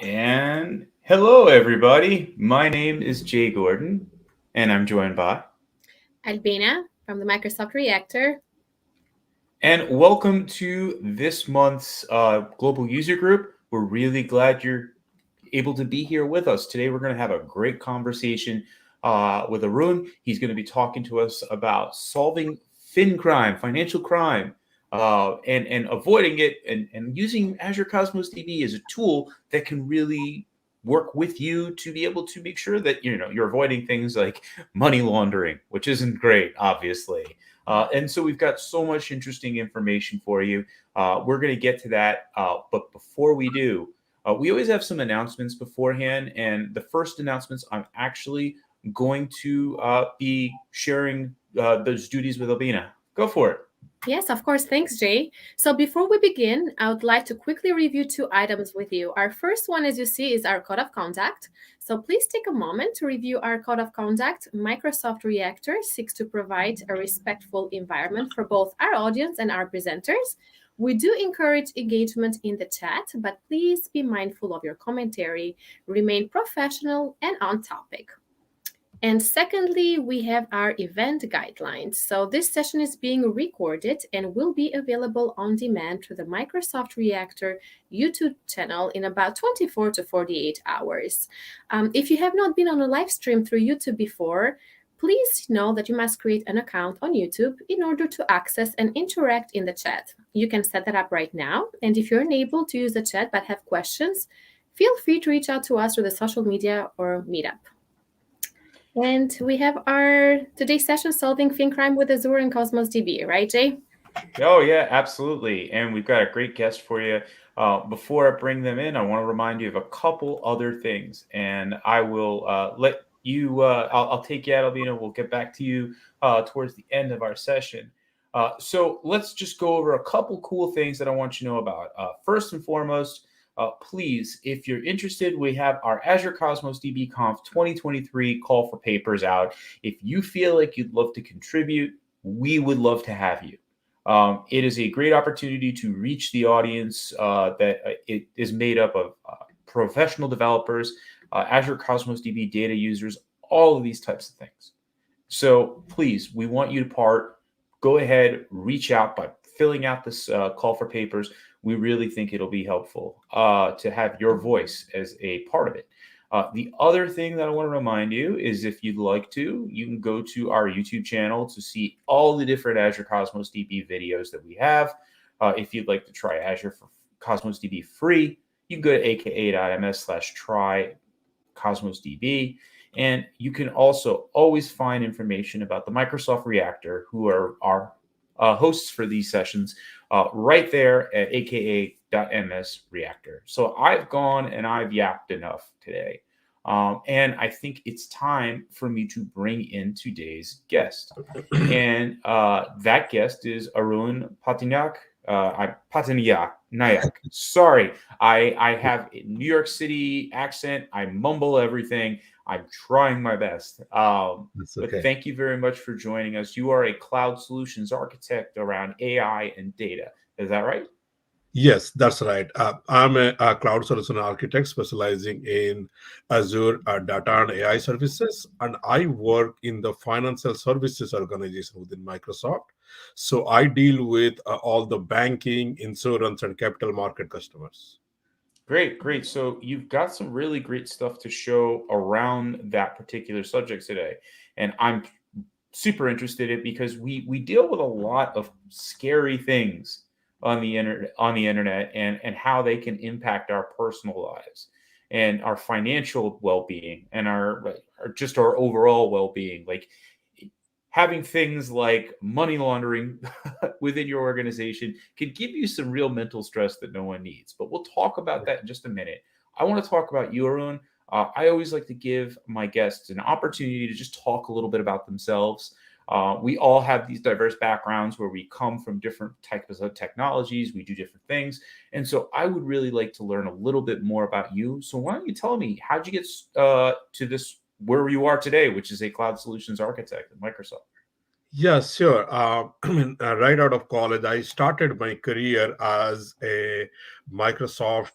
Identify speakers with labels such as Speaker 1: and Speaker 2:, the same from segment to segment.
Speaker 1: And hello, everybody. My name is Jay Gordon, and I'm joined by.
Speaker 2: Albina from the Microsoft Reactor.
Speaker 1: And welcome to this month's Global User Group. We're really glad you're able to be here with us. Today, we're going to have a great conversation with Arun. He's going to be talking to us about solving FinCrime, financial crime, and avoiding it and using Azure Cosmos DB as a tool that can really work with you to be able to make sure that you're avoiding things like money laundering, which isn't great, obviously. And so we've got so much interesting information for you. We're going to get to that. But before we do, we always have some announcements beforehand. And the first announcements, I'm actually going to be sharing those duties with Albina. Go for it.
Speaker 2: Yes, of course. Thanks, Jay. So before we begin, I would like to quickly review two items with you. Our first one, as you see, is our code of conduct. So please take a moment to review our code of conduct. Microsoft Reactor seeks to provide a respectful environment for both our audience and our presenters. We do encourage engagement in the chat, but please be mindful of your commentary, remain professional and on topic. And secondly, we have our event guidelines. So this session is being recorded and will be available on demand through the Microsoft Reactor YouTube channel in about 24 to 48 hours. If you have not been on a live stream through YouTube before, please know that you must create an account on YouTube in order to access and interact in the chat. You can set that up right now. And if you're unable to use the chat but have questions, feel free to reach out to us through the social media or meetup. And we have our today's session solving FinCrime with Azure and Cosmos DB, right, Jay?
Speaker 1: Oh, yeah, absolutely. And we've got a great guest for you. Before I bring them in, I want to remind you of a couple other things. And I will let you, I'll take you out, Albina. We'll get back to you towards the end of our session. So let's just go over a couple cool things that I want you to know about. First and foremost, please, if you're interested, we have our Azure Cosmos DB Conf 2023 call for papers out. If you feel like you'd love to contribute, we would love to have you. It is a great opportunity to reach the audience that it is made up of professional developers, Azure Cosmos DB data users, all of these types of things. So please, we want you to go ahead, reach out by filling out this call for papers. We really think it'll be helpful to have your voice as a part of it. The other thing that I want to remind you is if you'd like to, you can go to our YouTube channel to see all the different Azure Cosmos DB videos that we have. If you'd like to try Azure for Cosmos DB free, you can go to aka.ms/try Cosmos DB. And you can also always find information about the Microsoft Reactor, who are our hosts for these sessions, right there at aka.ms reactor. So I've gone and I've yapped enough today. And I think it's time for me to bring in today's guest. And that guest is Arun Pattanayak. Pattanayak. Sorry, I have a New York City accent. I mumble everything. I'm trying my best. But thank you very much for joining us. You are a cloud solutions architect around AI and data. Is that right?
Speaker 3: Yes, that's right. I'm a cloud solution architect specializing in Azure Data and AI services, and I work in the financial services organization within Microsoft. So I deal with all the banking, insurance, and capital market customers.
Speaker 1: Great, great. So you've got some really great stuff to show around that particular subject today. And I'm super interested in it because we deal with a lot of scary things on the internet and how they can impact our personal lives and our financial well-being and our just our overall well-being. Like having things like money laundering within your organization can give you some real mental stress that no one needs. But we'll talk about that in just a minute. I want to talk about you, Arun. I always like to give my guests an opportunity to just talk a little bit about themselves. We all have these diverse backgrounds where we come from different types of technologies. We do different things. And so I would really like to learn a little bit more about you. So why don't you tell me, how'd you get to this, where you are today, which is a cloud solutions architect at Microsoft?
Speaker 3: Yeah, sure. Right out of college, I started my career as a Microsoft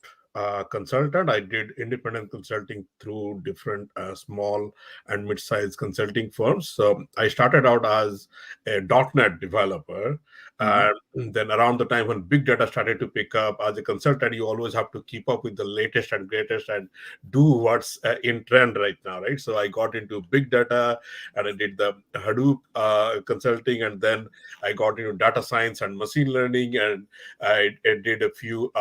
Speaker 3: consultant. I did independent consulting through different small and mid-sized consulting firms. So I started out as a .NET developer. And then around the time when big data started to pick up, as a consultant, you always have to keep up with the latest and greatest and do what's in trend right now, right? So I got into big data and I did the Hadoop consulting, and then I got into data science and machine learning, and I did a few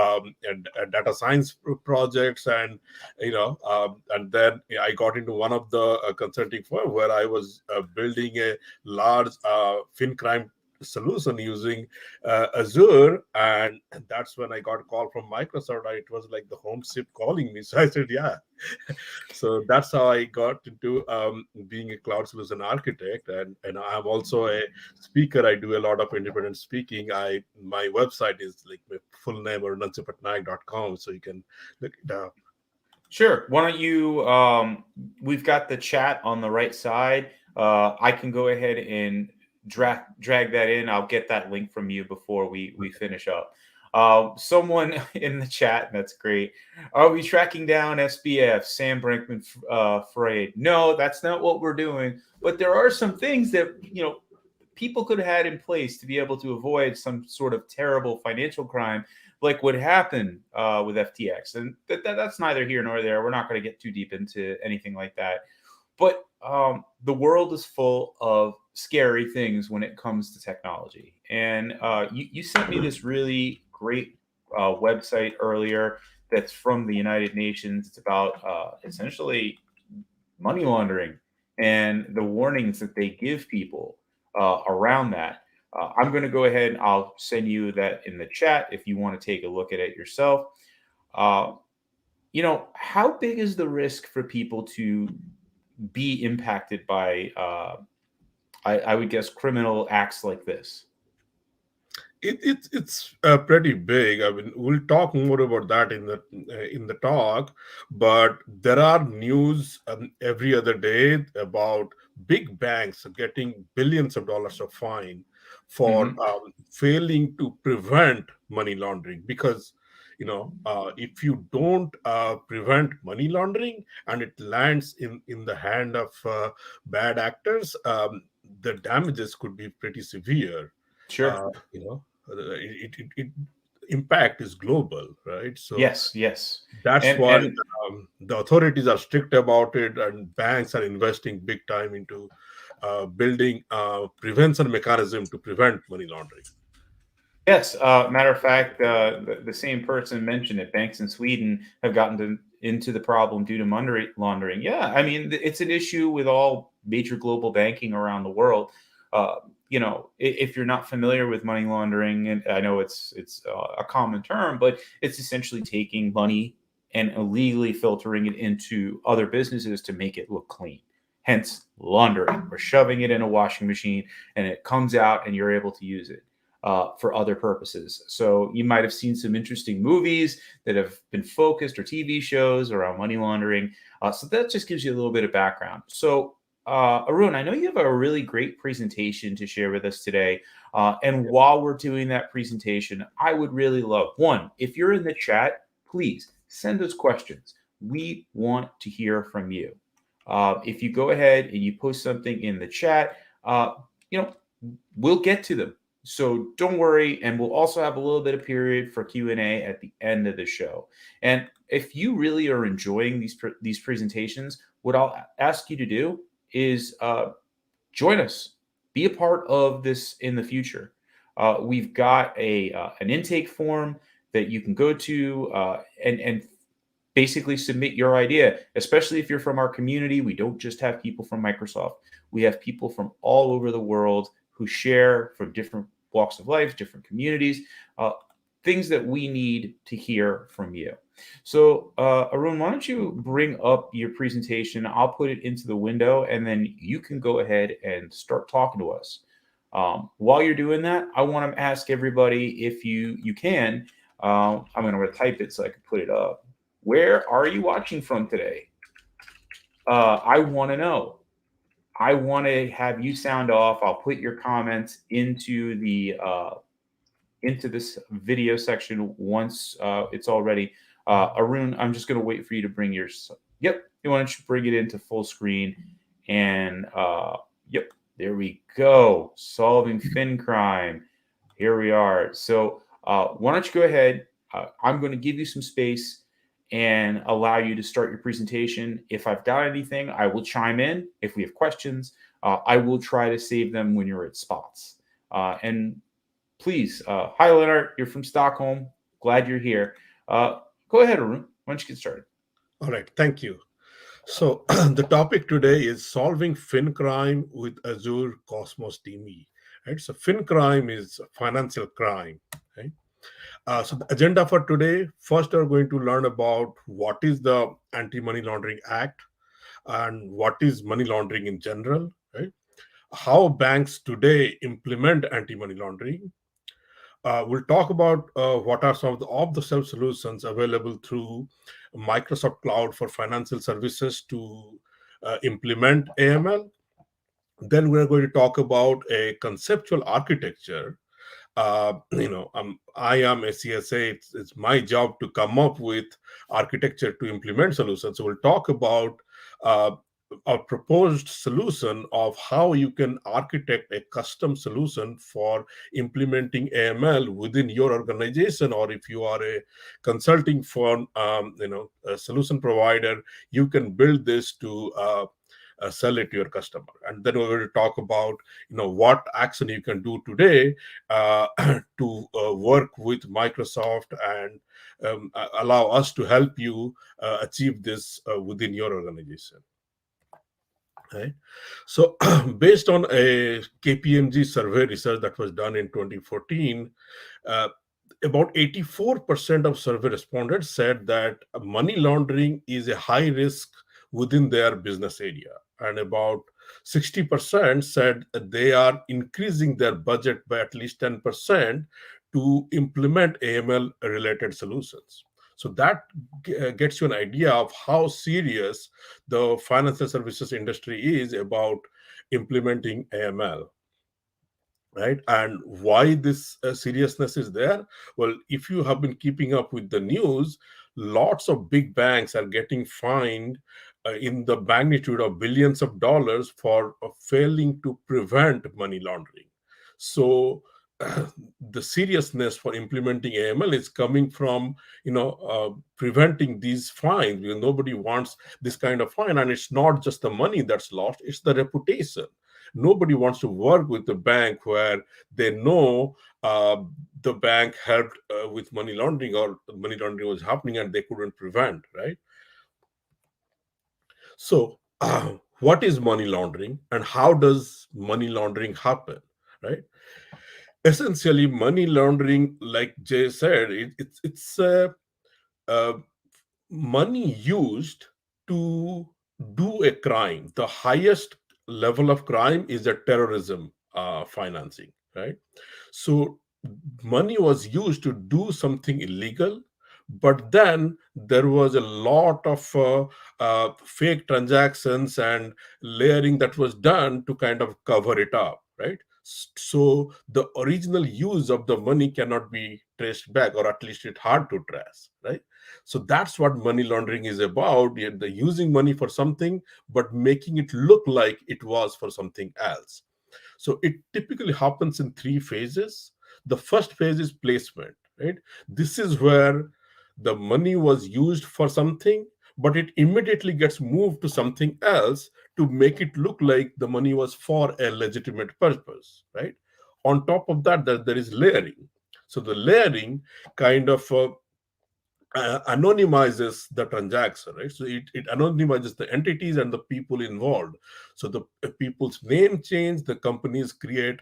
Speaker 3: data science projects, and and then I got into one of the consulting firm where I was building a large FinCrime solution using Azure, and that's when I got a call from Microsoft. It was like the home ship calling me, so I said, "Yeah." So that's how I got into being a cloud solution architect, and I'm also a speaker. I do a lot of independent speaking. My website is like my full name, Arunansu.com, so you can look it up.
Speaker 1: Sure. Why don't you? We've got the chat on the right side. I can go ahead and drag that in. I'll get that link from you before we finish up. Someone in the chat, that's great. Are we tracking down SBF, Sam Brinkman Fried? No, that's not what we're doing. But there are some things that people could have had in place to be able to avoid some sort of terrible financial crime like what happened with FTX. And that's neither here nor there. We're not going to get too deep into anything like that. But the world is full of scary things when it comes to technology. And you sent me this really great website earlier that's from the United Nations. It's about essentially money laundering and the warnings that they give people around that. I'm going to go ahead and I'll send you that in the chat if you want to take a look at it yourself. How big is the risk for people to be impacted by, I would guess, criminal acts like this?
Speaker 3: It's pretty big. I mean, we'll talk more about that in the talk. But there are news every other day about big banks getting billions of dollars of fine for failing to prevent money laundering. Because if you don't prevent money laundering and it lands in the hand of bad actors, the damages could be pretty severe.
Speaker 1: Sure.
Speaker 3: It impact is global, right? So
Speaker 1: yes.
Speaker 3: that's
Speaker 1: And
Speaker 3: why the authorities are strict about it, and banks are investing big time into building prevention mechanism to prevent money laundering.
Speaker 1: yes, matter of fact, the same person mentioned it. Banks in Sweden have gotten into the problem due to money laundering. Yeah, I mean, it's an issue with all major global banking around the world. If you're not familiar with money laundering, and I know it's a common term, but it's essentially taking money and illegally filtering it into other businesses to make it look clean. Hence, laundering. We're shoving it in a washing machine, and it comes out, and you're able to use it for other purposes. So you might have seen some interesting movies that have been focused, or TV shows around money laundering. So that just gives you a little bit of background. So Arun, I know you have a really great presentation to share with us today. And while we're doing that presentation, I would really love, one, if you're in the chat, please send us questions. We want to hear from you. If you go ahead and you post something in the chat, we'll get to them. So don't worry, and we'll also have a little bit of period for Q&A at the end of the show. And if you really are enjoying these presentations, what I'll ask you to do is join us, be a part of this in the future. We've got an intake form that you can go to and basically submit your idea, especially if you're from our community. We don't just have people from Microsoft. We have people from all over the world who share from different walks of life, different communities, things that we need to hear from you. So Arun, why don't you bring up your presentation? I'll put it into the window, and then you can go ahead and start talking to us. While you're doing that, I want to ask everybody, if you can, I'm going to type it so I can put it up. Where are you watching from today? I want to know. I want to have you sound off. I'll put your comments into the into this video section once it's all ready. Arun, I'm just going to wait for you to bring your. Yep. Why don't you bring it into full screen? And yep, there we go. Solving FinCrime. Here we are. So why don't you go ahead? I'm going to give you some space and allow you to start your presentation. If I've got anything, I will chime in. If we have questions, I will try to save them when you're at spots. And please, hi Leonard, you're from Stockholm. Glad you're here. Go ahead, Arun. Why don't you get started?
Speaker 3: All right, thank you. So the topic today is solving FinCrime with Azure Cosmos DB. Right. So FinCrime is financial crime. Right. So the agenda for today: first, we're going to learn about what is the Anti-Money Laundering Act and what is money laundering in general. Right. How banks today implement anti-money laundering. We'll talk about what are some of the off-the-shelf solutions available through Microsoft Cloud for financial services to implement AML. Then we're going to talk about a conceptual architecture. I am a CSA. It's my job to come up with architecture to implement solutions. So we'll talk about uh, a proposed solution of how you can architect a custom solution for implementing AML within your organization, or if you are a consulting firm, a solution provider, you can build this to sell it to your customer. And then we're going to talk about what action you can do today to work with Microsoft and allow us to help you achieve this within your organization. Right. So, based on a KPMG survey research that was done in 2014, uh, about 84% of survey respondents said that money laundering is a high risk within their business area. And about 60% said they are increasing their budget by at least 10% to implement AML related solutions. So that gets you an idea of how serious the financial services industry is about implementing AML. Right. And why this seriousness is there? Well, if you have been keeping up with the news, lots of big banks are getting fined in the magnitude of billions of dollars for failing to prevent money laundering. So the seriousness for implementing AML is coming from preventing these fines, because nobody wants this kind of fine. And it's not just the money that's lost, it's the reputation. Nobody wants to work with a bank where they know the bank helped with money laundering, or money laundering was happening and they couldn't prevent, right? So what is money laundering and how does money laundering happen, right? Essentially, money laundering, like Jay said, it's money used to do a crime. The highest level of crime is a terrorism financing, right? So money was used to do something illegal, but then there was a lot of fake transactions and layering that was done to kind of cover it up, right? So the original use of the money cannot be traced back, or at least it's hard to trace, right? So that's what money laundering is about. The using money for something, but making it look like it was for something else. So it typically happens in three phases. The first phase is placement, right? This is where the money was used for something, but it immediately gets moved to something else to make it look like the money was for a legitimate purpose, right? On top of that, there is layering. So the layering kind of anonymizes the transaction, right? So it anonymizes the entities and the people involved. So the people's name change, the companies create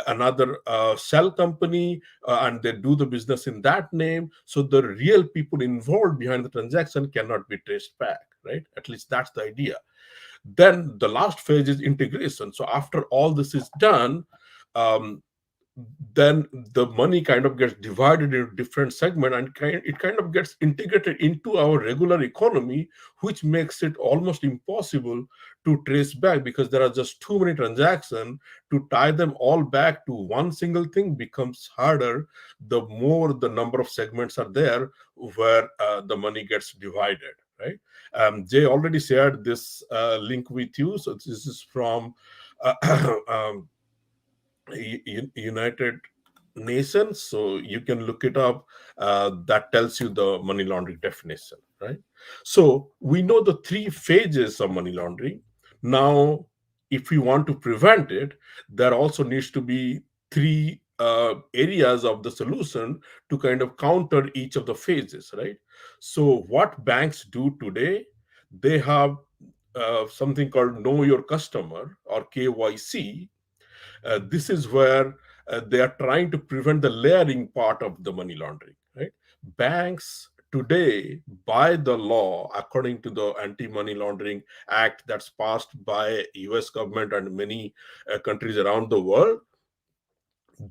Speaker 3: another shell company, and they do the business in that name. So the real people involved behind the transaction cannot be traced back, right? At least that's the idea. Then the last phase is integration. So after all this is done, um, then the money kind of gets divided into different segments, and it kind of gets integrated into our regular economy, which makes it almost impossible to trace back, because there are just too many transactions. To tie them all back to one single thing becomes harder the more the number of segments are there where the money gets divided, right? Jay already shared this link with you. So this is from um, United Nations, so you can look it up. That tells you the money laundering definition, right? So we know the three phases of money laundering. Now, if we want to prevent it, there also needs to be three areas of the solution to kind of counter each of the phases, right? So what banks do today, they have something called Know Your Customer, or KYC. This is where they are trying to prevent the layering part of the money laundering, right? Banks today, by the law, according to the Anti-Money Laundering Act that's passed by US government and many countries around the world,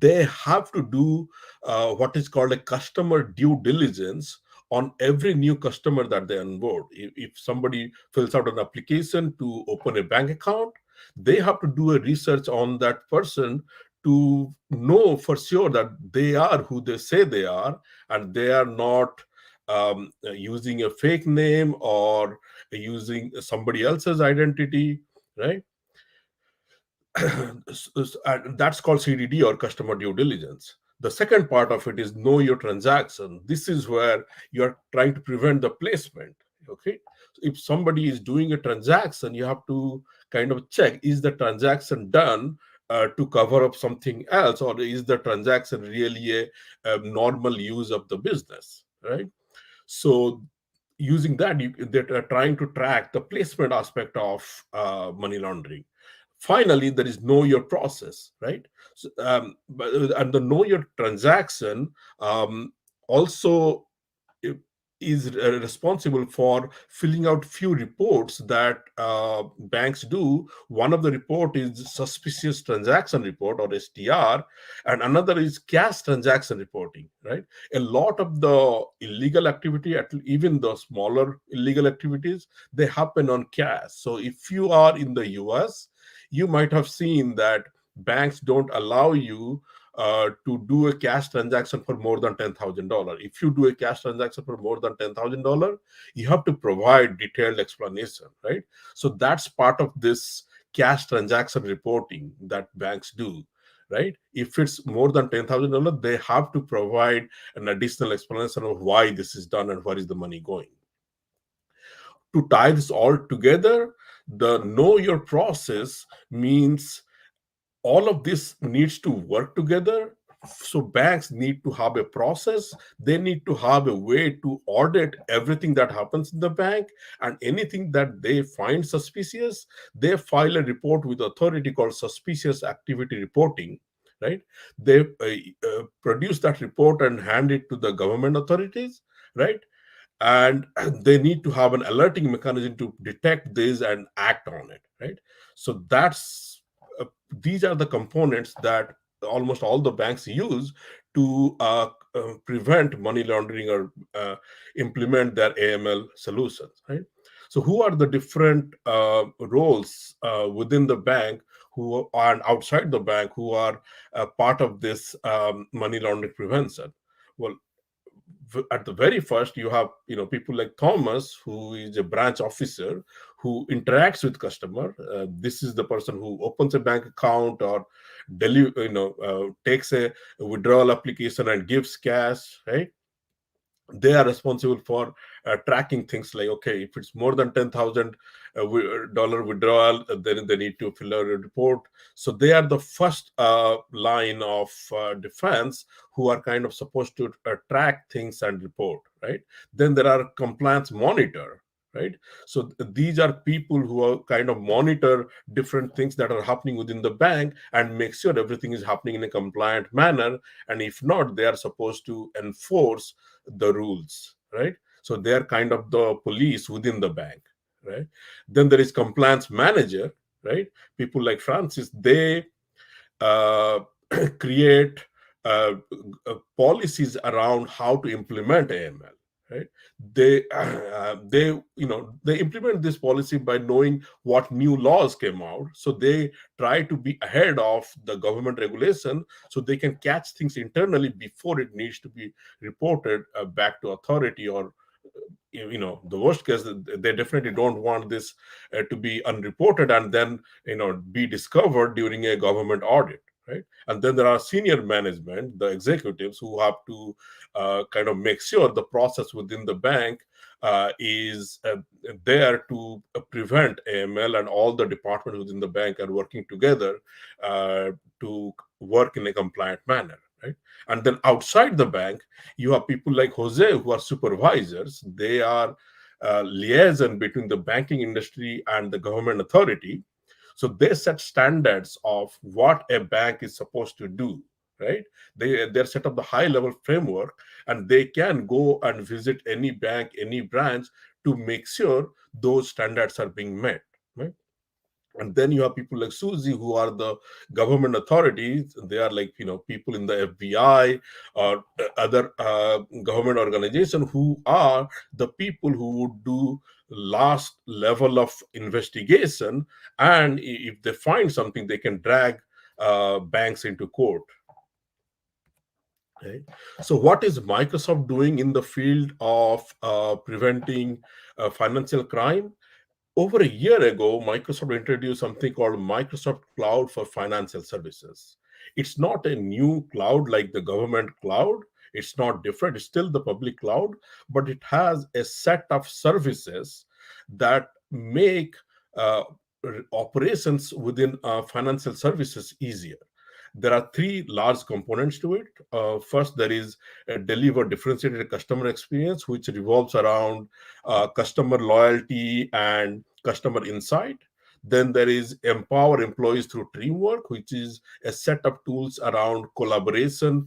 Speaker 3: they have to do what is called a customer due diligence on every new customer that they onboard. If somebody fills out an application to open a bank account, they have to do a research on that person to know for sure that they are who they say they are, and they are not using a fake name or using somebody else's identity, right? That's called CDD, or customer due diligence. The second part of it is know your transaction. This is where you're trying to prevent the placement. Okay. So if somebody is doing a transaction, you have to kind of check, is the transaction done to cover up something else, or is the transaction really a normal use of the business, right? So using that, they're trying to track the placement aspect of money laundering. Finally, there is know your process, right? So, and the know your transaction also is responsible for filling out few reports that banks do. One of the report is suspicious transaction report, or STR, and another is cash transaction reporting, right? A lot of the illegal activity, even the smaller illegal activities, they happen on cash. So if you are in the US, you might have seen that banks don't allow you to do a cash transaction for more than $10,000. If you do a cash transaction for more than $10,000, you have to provide detailed explanation, right? So that's part of this cash transaction reporting that banks do, right? If it's more than $10,000, they have to provide an additional explanation of why this is done and where is the money going. To tie this all together, the know your process means all of this needs to work together. So banks need to have a process. They need to have a way to audit everything that happens in the bank, and anything that they find suspicious, they file a report with authority called suspicious activity reporting, right? They produce that report and hand it to the government authorities, right? And they need to have an alerting mechanism to detect this and act on it, right? So that's these are the components that almost all the banks use to prevent money laundering, or implement their AML solutions, right? So who are the different roles within the bank, who are outside the bank, who are part of this money laundering prevention? Well, at the very first, you have people like Thomas, who is a branch officer who interacts with customer. This is the person who opens a bank account, or takes a withdrawal application and gives cash, right? They are responsible for tracking things like, okay, if it's more than $10,000 withdrawal, then they need to fill out a report. So they are the first line of defense, who are kind of supposed to track things and report, right? Then there are compliance monitor, right? So these are people who are kind of monitor different things that are happening within the bank and make sure everything is happening in a compliant manner. And if not, they are supposed to enforce the rules, right? So they are kind of the police within the bank, right? Then there is compliance manager, right? People like Francis, they create policies around how to implement AML. Right? They implement this policy by knowing what new laws came out, so they try to be ahead of the government regulation, so they can catch things internally before it needs to be reported back to authority. Or the worst case, they definitely don't want this to be unreported and then be discovered during a government audit, right? And then there are senior management, the executives, who have to kind of make sure the process within the bank is there to prevent AML, and all the departments within the bank are working together to work in a compliant manner, right? And then outside the bank, you have people like Jose, who are supervisors. They are liaison between the banking industry and the government authority. So they set standards of what a bank is supposed to do, right? They're set up the high level framework, and they can go and visit any bank, any branch, to make sure those standards are being met, right? And then you have people like Susie, who are the government authorities. They are like people in the FBI or other government organization, who are the people who would do last level of investigation, and if they find something, they can drag banks into court. Okay. So what is Microsoft doing in the field of preventing financial crime? Over a year ago, Microsoft introduced something called Microsoft Cloud for Financial Services. It's not a new cloud like the government cloud. It's not different. It's still the public cloud, but it has a set of services that make uh, operations within financial services easier. There are three large components to it. First, there is a deliver differentiated customer experience, which revolves around customer loyalty and customer insight. Then there is empower employees through teamwork, which is a set of tools around collaboration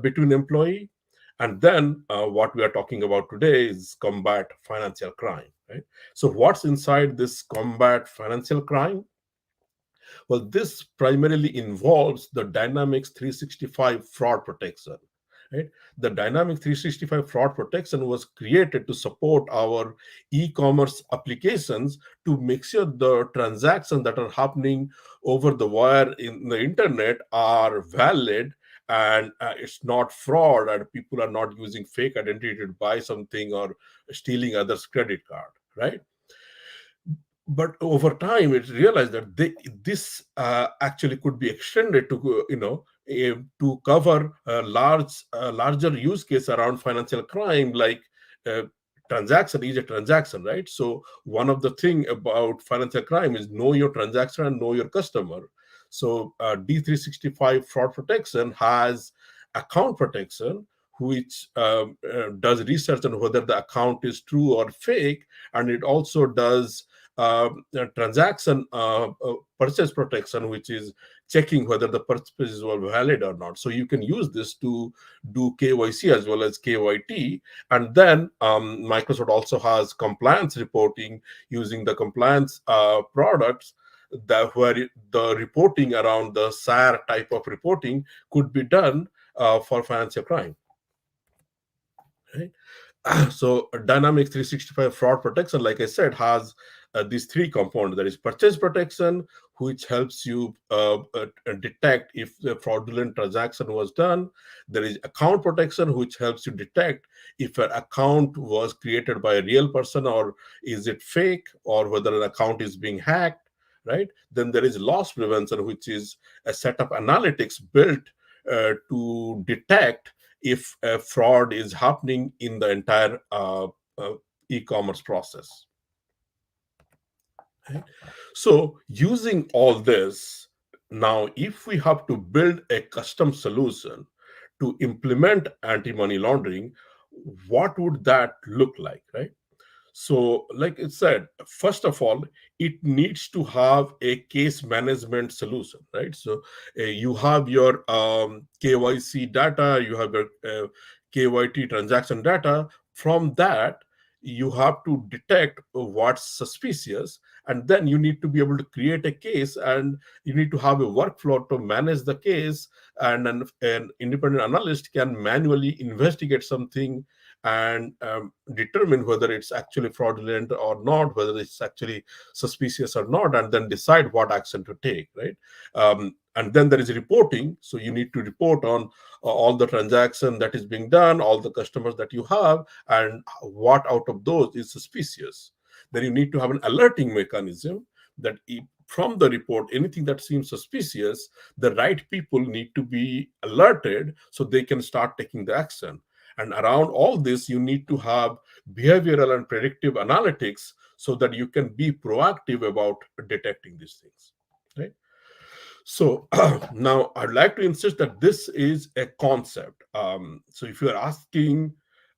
Speaker 3: between employee. And then what we are talking about today is combat financial crime. Right? So what's inside this combat financial crime? Well, this primarily involves the Dynamics 365 fraud protection. Right? The Dynamics 365 fraud protection was created to support our e-commerce applications, to make sure the transactions that are happening over the wire in the internet are valid, and it's not fraud, and people are not using fake identity to buy something or stealing others' credit card, right? But over time it realized that this actually could be extended to to cover a larger use case around financial crime, like uh, transaction is a transaction, right? So one of the thing about financial crime is know your transaction and know your customer. So D365 fraud protection has account protection, which does research on whether the account is true or fake, and it also does transaction purchase protection, which is checking whether the purchases were valid or not. So you can use this to do KYC as well as KYT. And then Microsoft also has compliance reporting using the compliance products, that where the reporting around the SAR type of reporting could be done for financial crime. Right? So Dynamics 365 fraud protection, like I said, has these three components. There is purchase protection, which helps you detect if the fraudulent transaction was done. There is account protection, which helps you detect if an account was created by a real person, or is it fake, or whether an account is being hacked, right? Then there is loss prevention, which is a set of analytics built to detect if a fraud is happening in the entire e-commerce process. Okay? So using all this, now if we have to build a custom solution to implement anti-money laundering, what would that look like, right? So, like it said, first of all, it needs to have a case management solution, right? So, you have your KYC data, you have your KYT transaction data. From that, you have to detect what's suspicious, and then you need to be able to create a case, and you need to have a workflow to manage the case, and an independent analyst can manually investigate something and determine whether it's actually fraudulent or not, whether it's actually suspicious or not, and then decide what action to take, right? And then there is reporting. So you need to report on all the transaction that is being done, all the customers that you have, and what out of those is suspicious. Then you need to have an alerting mechanism that from the report, anything that seems suspicious, the right people need to be alerted so they can start taking the action. And around all this, you need to have behavioral and predictive analytics so that you can be proactive about detecting these things, right? So now I'd like to insist that this is a concept. So if you're asking,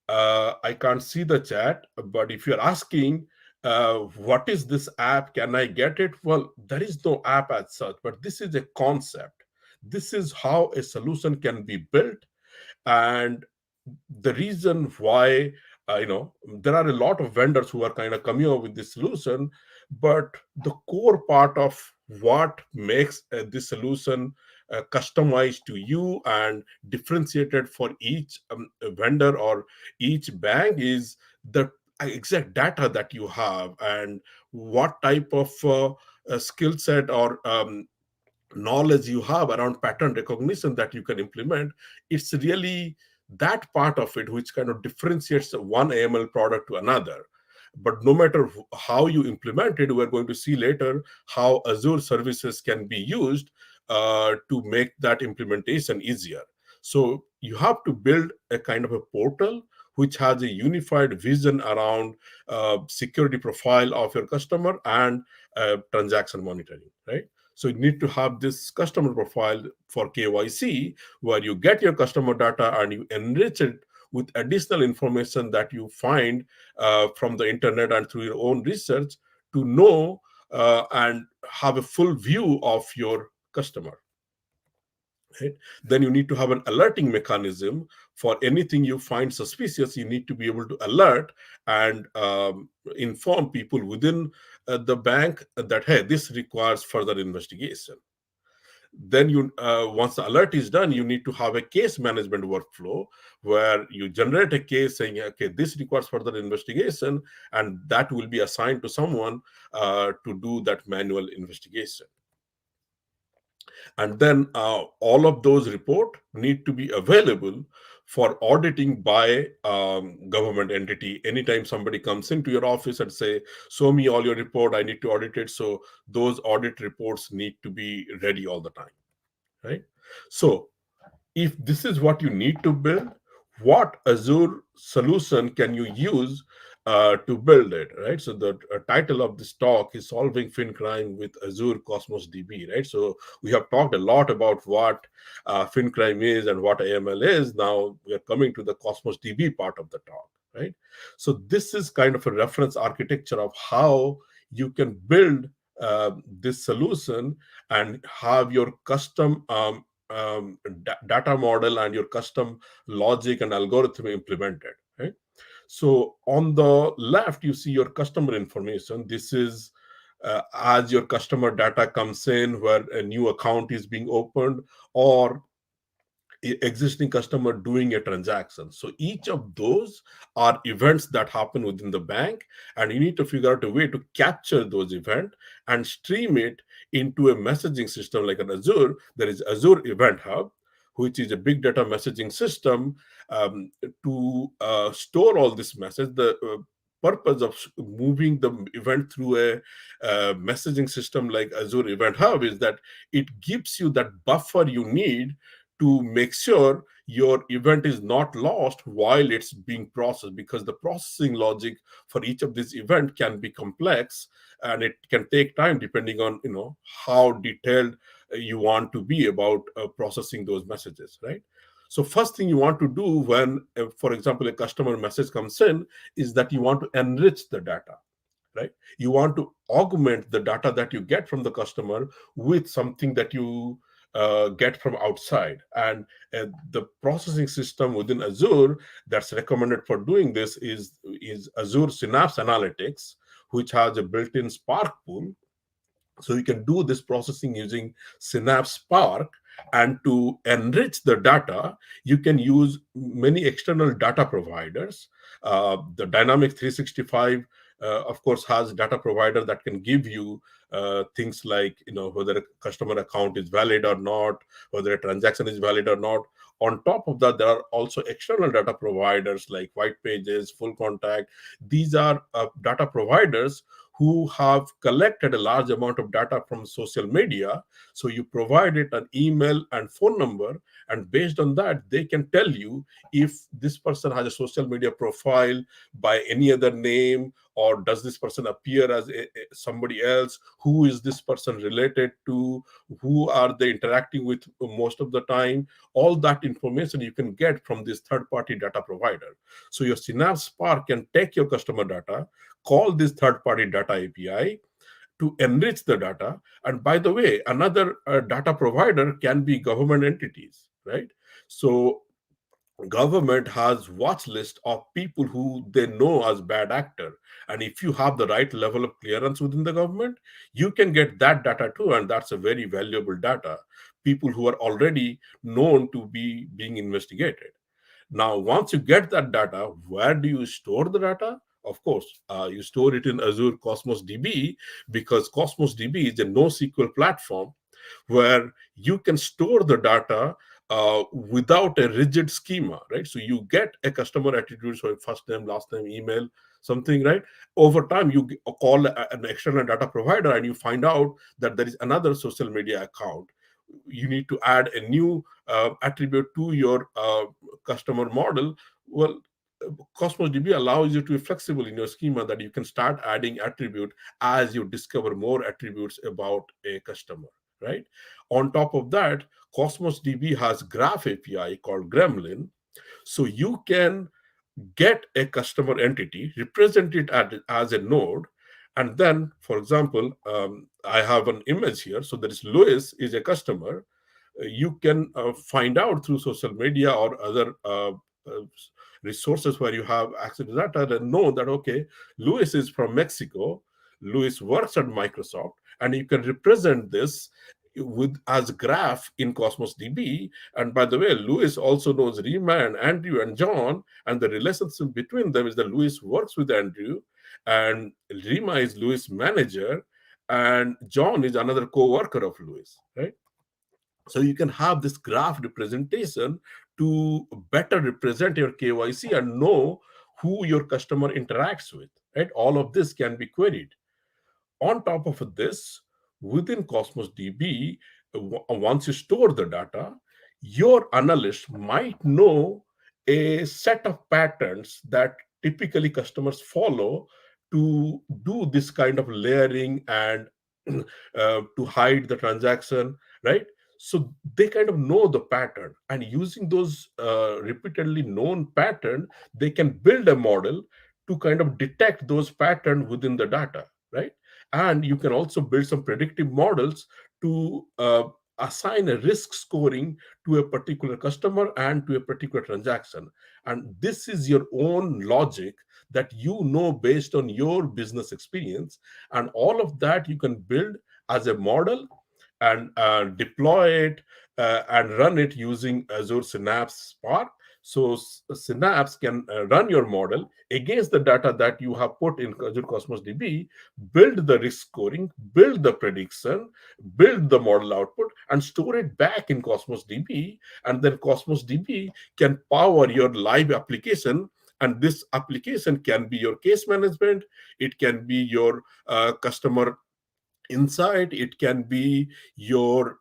Speaker 3: I can't see the chat, but if you're asking, what is this app? Can I get it? Well, there is no app as such, but this is a concept. This is how a solution can be built. And the reason why, there are a lot of vendors who are kind of coming up with this solution, but the core part of what makes this solution customized to you and differentiated for each vendor or each bank is the exact data that you have, and what type of skill set or knowledge you have around pattern recognition that you can implement. It's really that part of it which kind of differentiates one AML product to another. But no matter how you implement it, we're going to see later how Azure services can be used to make that implementation easier. So you have to build a kind of a portal which has a unified vision around security profile of your customer and transaction monitoring, right? So you need to have this customer profile for KYC, where you get your customer data and you enrich it with additional information that you find from the internet and through your own research to know and have a full view of your customer. Right? Then you need to have an alerting mechanism for anything you find suspicious. You need to be able to alert and inform people within the bank that, hey, this requires further investigation. Then once the alert is done, you need to have a case management workflow where you generate a case saying, okay, this requires further investigation, and that will be assigned to someone to do that manual investigation. And then all of those reports need to be available for auditing by government entity. Anytime somebody comes into your office and say, show me all your report, I need to audit it. So those audit reports need to be ready all the time, right? So if this is what you need to build, what Azure solution can you use to build it, right? So the title of this talk is Solving FinCrime with Azure Cosmos DB, right? So we have talked a lot about what FinCrime is and what AML is. Now we are coming to the Cosmos DB part of the talk, right? So this is kind of a reference architecture of how you can build this solution and have your custom data model and your custom logic and algorithm implemented, right? So on the left, you see your customer information. This is as your customer data comes in, where a new account is being opened or existing customer doing a transaction. So each of those are events that happen within the bank, and you need to figure out a way to capture those events and stream it into a messaging system like an Azure. There is Azure Event Hub, which is a big data messaging system to store all this message. The purpose of moving the event through a messaging system like Azure Event Hub is that it gives you that buffer you need to make sure your event is not lost while it's being processed, because the processing logic for each of these events can be complex and it can take time depending on how detailed you want to be about processing those messages, right? So first thing you want to do when for example a customer message comes in is that you want to enrich the data, right? You want to augment the data that you get from the customer with something that you get from outside. And the processing system within Azure that's recommended for doing this is Azure Synapse Analytics, which has a built-in Spark pool. So you can do this processing using Synapse Spark. And to enrich the data, you can use many external data providers. The Dynamics 365, of course, has data provider that can give you things like, whether a customer account is valid or not, whether a transaction is valid or not. On top of that, there are also external data providers like White Pages, Full Contact. These are data providers who have collected a large amount of data from social media. So you provide it an email and phone number, and based on that, they can tell you if this person has a social media profile by any other name, or does this person appear as somebody else, who is this person related to, who are they interacting with most of the time. All that information you can get from this third-party data provider. So your Synapse Spark can take your customer data, call this third-party data API to enrich the data. And by the way, another data provider can be government entities, right? So government has watch list of people who they know as bad actor, and if you have the right level of clearance within the government, you can get that data too, and that's a very valuable data. People who are already known to be being investigated. Now, once you get that data, where do you store the data? Of course, you store it in Azure Cosmos DB, because Cosmos DB is a NoSQL platform where you can store the data without a rigid schema, right? So you get a customer attribute, so first name, last name, email, something, right? Over time, you call an external data provider and you find out that there is another social media account. You need to add a new attribute to your customer model. Well, Cosmos DB allows you to be flexible in your schema, that you can start adding attribute as you discover more attributes about a customer, right? On top of that, Cosmos DB has Graph API called Gremlin. So you can get a customer entity, represent it as a node, and then, for example, I have an image here. So there is Louis is a customer. You can find out through social media or other resources where you have access to data, and know that, okay, Louis is from Mexico, Louis works at Microsoft, and you can represent this with as graph in Cosmos DB. And by the way, Louis also knows Rima and Andrew and John, and the relationship between them is that Louis works with Andrew, and Rima is Louis' manager, and John is another co-worker of Louis, right? So you can have this graph representation to better represent your KYC and know who your customer interacts with, right? All of this can be queried. On top of this, within Cosmos DB, once you store the data, your analyst might know a set of patterns that typically customers follow to do this kind of layering and to hide the transaction, right? So they kind of know the pattern, and using those repeatedly known pattern, they can build a model to kind of detect those patterns within the data, right? And you can also build some predictive models to assign a risk scoring to a particular customer and to a particular transaction. And this is your own logic that you know based on your business experience. And all of that you can build as a model and deploy it and run it using Azure Synapse Spark. So Synapse can run your model against the data that you have put in Azure Cosmos DB, build the risk scoring, build the prediction, build the model output, and store it back in Cosmos DB. And then Cosmos DB can power your live application. And this application can be your case management, it can be your customer insight, it can be your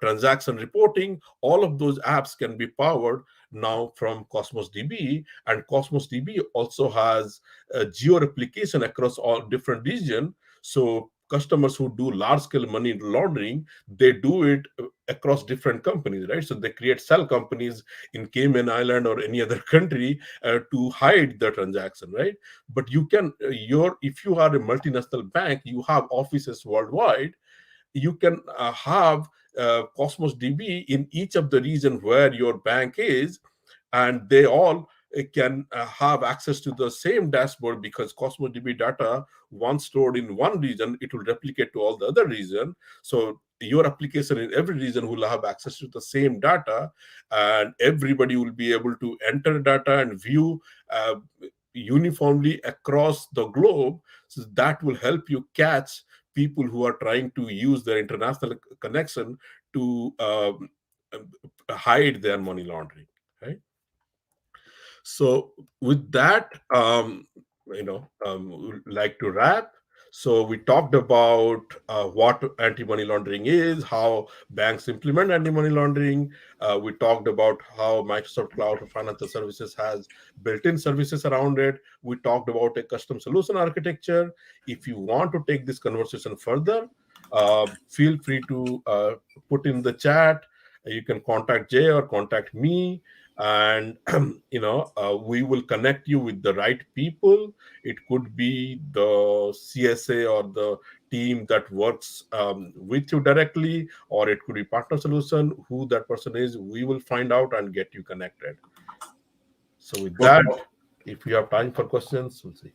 Speaker 3: transaction reporting. All of those apps can be powered now from Cosmos DB. And Cosmos DB also has geo replication across all different regions. So customers who do large scale money laundering, they do it across different companies, right? So they create cell companies in Cayman Island or any other country to hide the transaction, right? But you can if you are a multinational bank, you have offices worldwide, you can have Cosmos DB in each of the region where your bank is, and they all can have access to the same dashboard, because Cosmos DB data, once stored in one region, it will replicate to all the other region. So your application in every region will have access to the same data, and everybody will be able to enter data and view uniformly across the globe. So that will help you catch people who are trying to use their international connection to hide their money laundering, right? So with that, we'd like to wrap. So we talked about what anti-money laundering is, how banks implement anti-money laundering. We talked about how Microsoft Cloud for Financial Services has built-in services around it. We talked about a custom solution architecture. If you want to take this conversation further, feel free to put in the chat. You can contact Jay or contact me, and we will connect you with the right people. It could be the CSA or the team that works with you directly, or it could be partner solution. Who that person is, we will find out and get you connected. So with that, if you have time for questions, we'll see.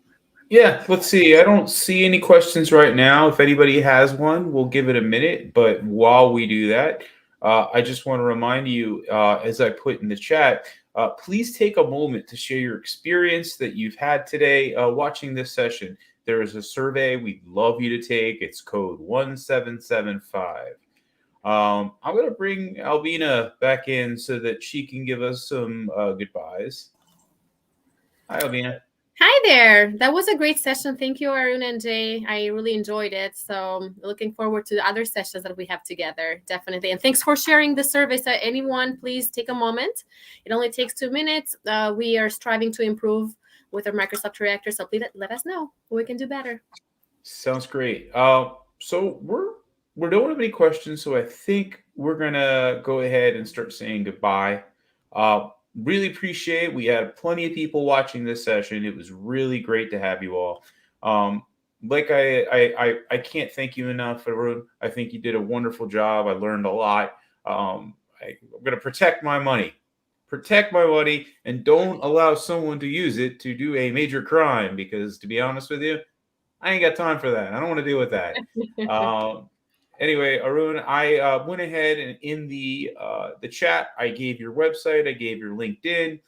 Speaker 1: Yeah, let's see. I don't see any questions right now. If anybody has one, we'll give it a minute. But while we do that, I just want to remind you, as I put in the chat, please take a moment to share your experience that you've had today watching this session. There is a survey we'd love you to take. It's code 1775. I'm going to bring Albina back in so that she can give us some goodbyes. Hi, Albina.
Speaker 2: Hi there. That was a great session. Thank you, Arun and Jay. I really enjoyed it. So looking forward to the other sessions that we have together, definitely. And thanks for sharing the survey. So anyone, please take a moment. It only takes 2 minutes. We are striving to improve with our Microsoft Reactor. So please let us know what we can do better.
Speaker 1: Sounds great. So we don't have any questions, so I think we're gonna go ahead and start saying goodbye. Really appreciate it. We had plenty of people watching this session. It was really great to have you all. Like I can't thank you enough, Arun. I think you did a wonderful job. I learned a lot. I'm gonna protect my money. Protect my money, and don't allow someone to use it to do a major crime, because to be honest with you, I ain't got time for that. I don't want to deal with that. Anyway, Arun, I went ahead and in the chat, I gave your website, I gave your LinkedIn,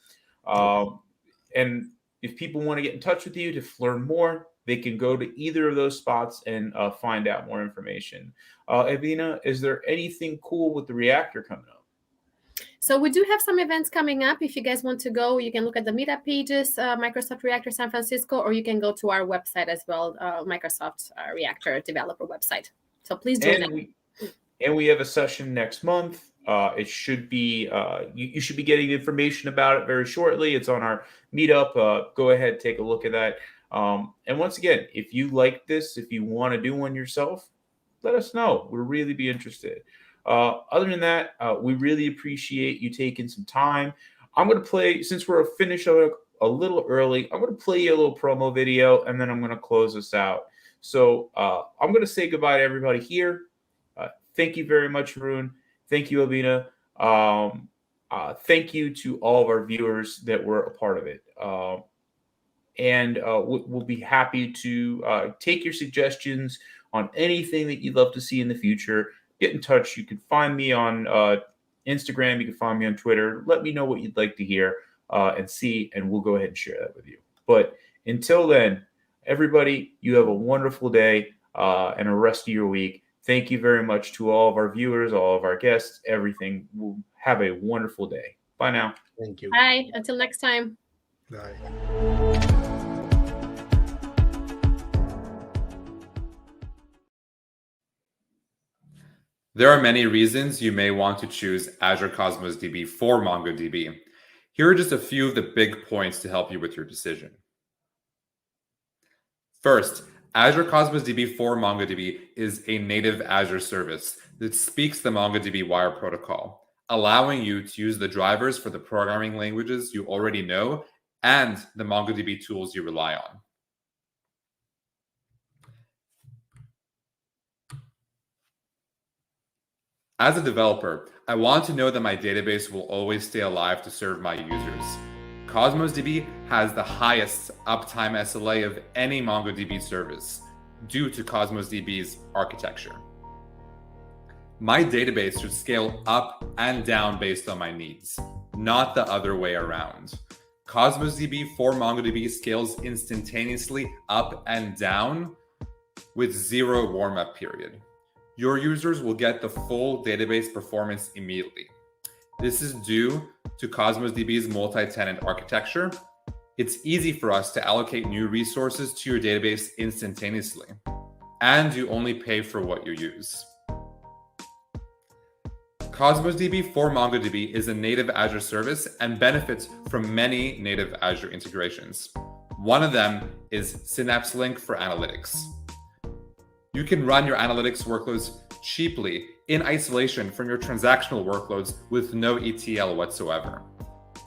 Speaker 1: and if people want to get in touch with you to learn more, they can go to either of those spots and find out more information. Albina, is there anything cool with the Reactor coming up?
Speaker 2: So we do have some events coming up. If you guys want to go, you can look at the meetup pages, Microsoft Reactor San Francisco, or you can go to our website as well, Microsoft Reactor developer website. So please join us.
Speaker 1: And we have a session next month. It should be you should be getting information about it very shortly. It's on our meetup. Go ahead, take a look at that. And once again, if you like this, if you want to do one yourself, let us know. We'll really be interested. Other than that, we really appreciate you taking some time. I'm going to play, since we're finished a little early, I'm going to play you a little promo video, and then I'm going to close this out. So I'm going to say goodbye to everybody here. Thank you very much, Arun. Thank you, Albina. Thank you to all of our viewers that were a part of it. And we'll be happy to take your suggestions on anything that you'd love to see in the future. Get in touch. You can find me on Instagram. You can find me on Twitter. Let me know what you'd like to hear and see, and we'll go ahead and share that with you. But until then, everybody, you have a wonderful day and a rest of your week. Thank you very much to all of our viewers, all of our guests, everything. We'll have a wonderful day. Bye now.
Speaker 3: Thank you.
Speaker 2: Bye. Until next time.
Speaker 3: Bye.
Speaker 4: There are many reasons you may want to choose Azure Cosmos DB for MongoDB. Here are just a few of the big points to help you with your decision. First, Azure Cosmos DB for MongoDB is a native Azure service that speaks the MongoDB wire protocol, allowing you to use the drivers for the programming languages you already know and the MongoDB tools you rely on. As a developer, I want to know that my database will always stay alive to serve my users. Cosmos DB has the highest uptime SLA of any MongoDB service due to Cosmos DB's architecture. My database should scale up and down based on my needs, not the other way around. Cosmos DB for MongoDB scales instantaneously up and down with zero warm-up period. Your users will get the full database performance immediately. This is due to Cosmos DB's multi-tenant architecture. It's easy for us to allocate new resources to your database instantaneously, and you only pay for what you use. Cosmos DB for MongoDB is a native Azure service and benefits from many native Azure integrations. One of them is Synapse Link for analytics. You can run your analytics workloads cheaply in isolation from your transactional workloads with no ETL whatsoever.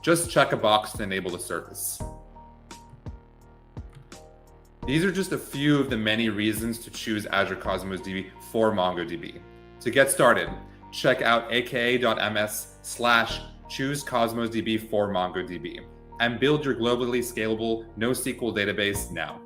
Speaker 4: Just check a box to enable the service. These are just a few of the many reasons to choose Azure Cosmos DB for MongoDB. To get started, check out aka.ms/choose Cosmos DB for MongoDB and build your globally scalable NoSQL database now.